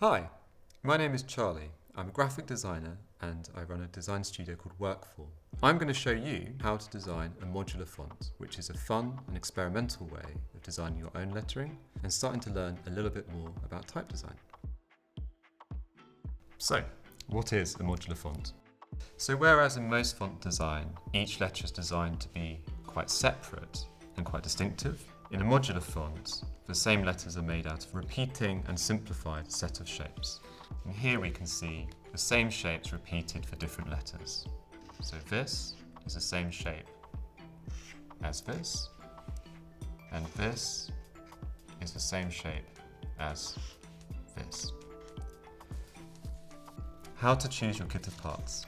Hi, my name is Charlie. I'm a graphic designer and I run a design studio called Workful. I'm going to show you how to design a modular font, which is a fun and experimental way of designing your own lettering and starting to learn a little bit more about type design. So, what is a modular font? So whereas in most font design, each letter is designed to be quite separate and quite distinctive, in a modular font, the same letters are made out of a repeating and simplified set of shapes. And here we can see the same shapes repeated for different letters. So this is the same shape as this, and this is the same shape as this. How to choose your kit of parts.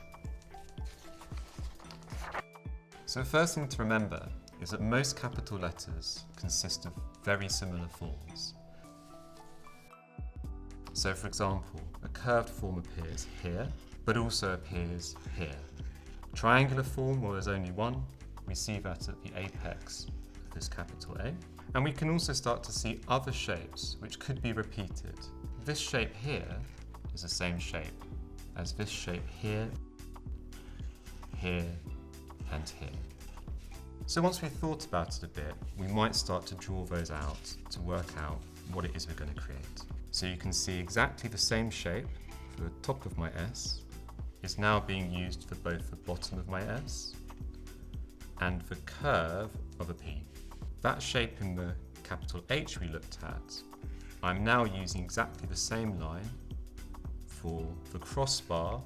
So the first thing to remember is that most capital letters consist of very similar forms. So for example, a curved form appears here, but also appears here. Triangular form, well, there's only one. We see that at the apex of this capital A. And we can also start to see other shapes which could be repeated. This shape here is the same shape as this shape here, here, and here. So once we've thought about it a bit, we might start to draw those out to work out what it is we're going to create. So you can see exactly the same shape for the top of my S is now being used for both the bottom of my S and the curve of a P. That shape in the capital H we looked at, I'm now using exactly the same line for the crossbar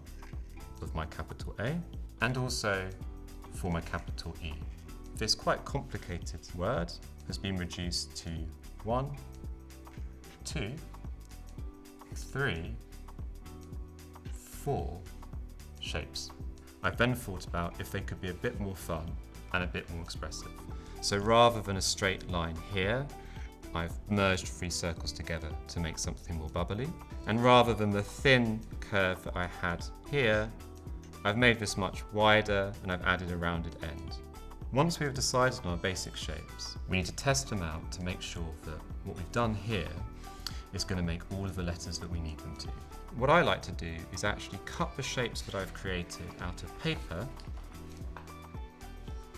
of my capital A and also for my capital E. This quite complicated word has been reduced to 1, 2, 3, 4 shapes. I've then thought about if they could be a bit more fun and a bit more expressive. So rather than a straight line here, I've merged 3 circles together to make something more bubbly. And rather than the thin curve that I had here, I've made this much wider and I've added a rounded end. Once we've decided on our basic shapes, we need to test them out to make sure that what we've done here is going to make all of the letters that we need them to. What I like to do is actually cut the shapes that I've created out of paper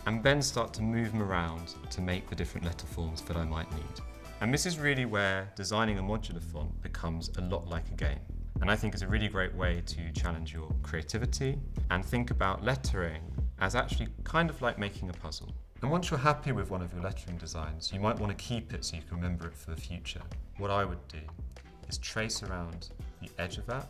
and then start to move them around to make the different letter forms that I might need. And this is really where designing a modular font becomes a lot like a game. And I think it's a really great way to challenge your creativity and think about lettering as actually kind of like making a puzzle. And once you're happy with one of your lettering designs, you might want to keep it so you can remember it for the future. What I would do is trace around the edge of that.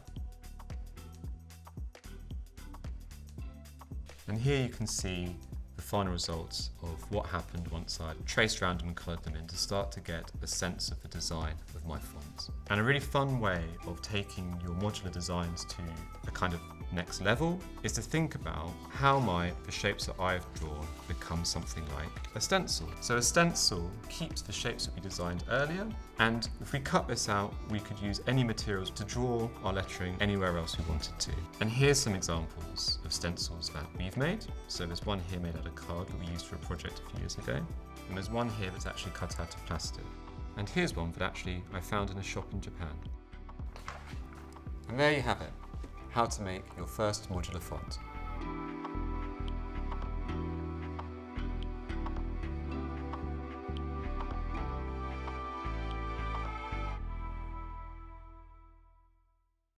And here you can see the final results of what happened once I traced around them and coloured them in to start to get a sense of the design of my fonts. And a really fun way of taking your modular designs to a kind of next level is to think about how might the shapes that I've drawn become something like a stencil. So a stencil keeps the shapes that we designed earlier, and if we cut this out, we could use any materials to draw our lettering anywhere else we wanted to. And here's some examples of stencils that we've made. So there's one here made out of card that we used for a project a few years ago, and there's one here that's actually cut out of plastic. And here's one that actually I found in a shop in Japan. And there you have it. How to make your first modular font.